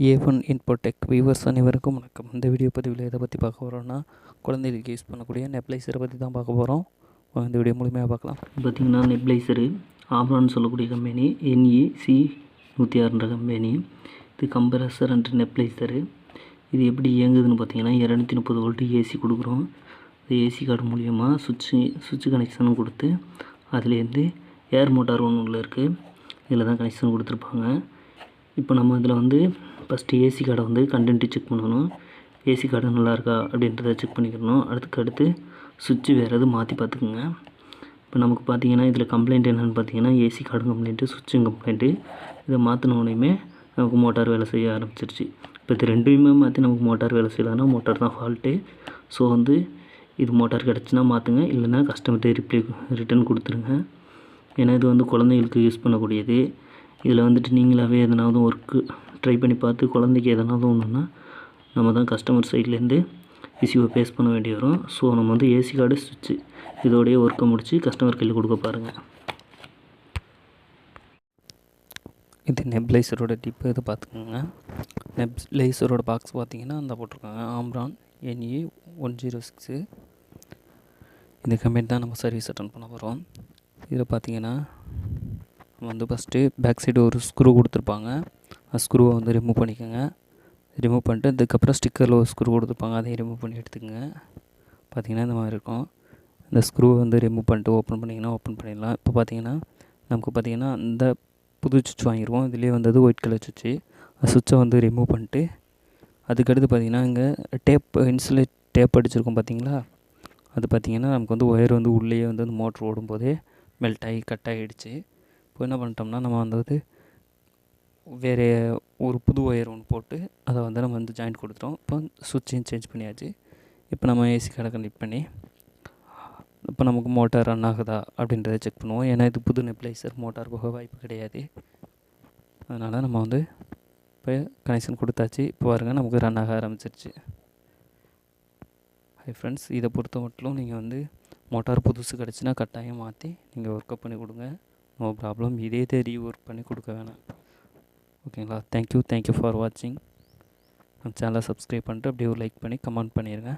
A1 Infotech viewers அனைவருக்கும் வணக்கம். இந்த வீடியோ பதிவில் எதை பற்றி பார்க்க போகிறோன்னா, குழந்தைகளுக்கு யூஸ் பண்ணக்கூடிய நெப்லைசரை பற்றி தான் பார்க்க போகிறோம். இந்த வீடியோ முழுமையாக பார்க்கலாம். பார்த்திங்கன்னா நெப்லைசரு ஆம்ரான்னு சொல்லக்கூடிய கம்பெனி NEC 106 கம்பெனி. இது கம்ப்ரஸர் அண்ட் நெப்லைசரு. இது எப்படி இயங்குதுன்னு பார்த்தீங்கன்னா 230 வோல்ட் ஏசி கொடுக்குறோம். இந்த ஏசி கார்டு மூலியமாக சுவிட்சு கனெக்ஷனும் கொடுத்து அதுலேருந்து ஏர் மோட்டார் ஒன்று உள்ள இருக்குது. இதில் தான் கனெக்ஷன் கொடுத்துருப்பாங்க. இப்போ நம்ம இதில் ஃபஸ்ட்டு ஏசி கார்டை கண்டென்ட்டு செக் பண்ணணும். ஏசி கார்டு நல்லாயிருக்கா அப்படின்றத செக் பண்ணிக்கணும். அடுத்து சுவிட்சு வேறு எதுவும் மாற்றி பார்த்துக்குங்க. இப்போ நமக்கு பார்த்திங்கன்னா இதில் கம்ப்ளைண்ட் என்னென்னு பார்த்தீங்கன்னா ஏசி கார்டு கம்ப்ளைண்ட்டு, சுவிட்சும் கம்ப்ளைண்ட்டு. இதை மாற்றினோடனே நமக்கு மோட்டார் வேலை செய்ய ஆரம்பிச்சிருச்சு. இப்போ இது ரெண்டுமே மாற்றி நமக்கு மோட்டார் வேலை செய்யலான்னா மோட்டார் தான் ஃபால்ட்டு. ஸோ இது மோட்டார் கிடச்சின்னா மாற்றுங்க, இல்லைன்னா கஸ்டமர்கிட்ட ரிட்டன் கொடுத்துருங்க. ஏன்னா இது குழந்தைகளுக்கு யூஸ் பண்ணக்கூடியது. இதில் நீங்களாகவே எதனாவது ஒர்க்கு ட்ரை பண்ணி பார்த்து குழந்தைக்கு எதனாவது ஒன்றுன்னா நம்ம தான் கஸ்டமர் சைட்லேருந்து இஷ்யூவை ஃபேஸ் பண்ண வேண்டி வரும். ஸோ நம்ம ஏசி கார்டு, சுவிட்சு இதோடைய ஒர்க்கை முடித்து கஸ்டமர் கையில் கொடுக்க பாருங்கள். இது நெப்லைசரோட டிப்பு. இதை பார்த்துக்கோங்க. நெப்லைசரோட பாக்ஸ் பார்த்தீங்கன்னா அந்த போட்டிருக்காங்க ஆம்ரான் NE 106. இந்த கம்பெனி தான் நம்ம சர்வீஸ் அட்டன் பண்ண போகிறோம். இதில் பார்த்தீங்கன்னா ஃபஸ்ட்டு பேக் சைடு ஒரு ஸ்க்ரூ கொடுத்துருப்பாங்க. அந்த ஸ்க்ரூவை ரிமூவ் பண்ணிக்கோங்க. ரிமூவ் பண்ணிட்டு அதுக்கப்புறம் ஸ்டிக்கரில் ஒரு ஸ்க்ரூ கொடுத்துருப்பாங்க, அதையும் ரிமூவ் பண்ணி எடுத்துக்கோங்க. பார்த்திங்கன்னா இந்த மாதிரி இருக்கும். இந்த ஸ்க்ரூவை ரிமூவ் பண்ணிட்டு ஓப்பன் பண்ணிங்கன்னா ஓப்பன் பண்ணிடலாம். இப்போ நமக்கு இந்த புது சுவிட்ச் வாங்கிடுவோம். இதுலேயே ஒயிட் கலர் சுவிட்சு. அந்த சுவிட்சை ரிமூவ் பண்ணிட்டு அதுக்கடுத்து பார்த்திங்கன்னா இங்கே இன்சுலேட் டேப் அடிச்சிருக்கோம் பார்த்தீங்களா. அது பார்த்திங்கன்னா நமக்கு ஒயர் உள்ளேயே மோட்ரு ஓடும்போதே மெல்ட் ஆகி கட் ஆகிடுச்சு. இப்போ என்ன பண்ணிட்டோம்னா நம்ம வேறு ஒரு புது ஒயர் ஒன்று போட்டு அதை நம்ம ஜாயிண்ட் கொடுத்துட்டோம். இப்போ சுவிட்சையும் சேஞ்ச் பண்ணியாச்சு. இப்போ நம்ம ஏசி கார்டை கனெக்ட் பண்ணி இப்போ நமக்கு மோட்டார் ரன் ஆகுதா அப்படின்றத செக் பண்ணுவோம். ஏன்னா இது புது நெப்லைசர், மோட்டார் போக வாய்ப்பு கிடையாது. அதனால் நம்ம இப்போ கனெக்ஷன் கொடுத்தாச்சு. இப்போ பாருங்கள் நமக்கு ரன் ஆக ஆரம்பிச்சிருச்சு. ஹை ஃப்ரெண்ட்ஸ், இதை பொறுத்த மட்டும் நீங்கள் மோட்டார் புதுசு கிடச்சின்னா கட்டாயம் மாற்றி நீங்கள் ஒர்க்கப் பண்ணி கொடுங்க. No problem. இதே ரீஒர்க் பண்ணி கொடுக்க வேணாம். ஓகேங்களா? தேங்க்யூ ஃபார் வாட்சிங். நம்ம சேனலை சப்ஸ்கிரைப் பண்ணிட்டு அப்படியே ஒரு லைக் பண்ணி கமெண்ட் பண்ணிடுங்க.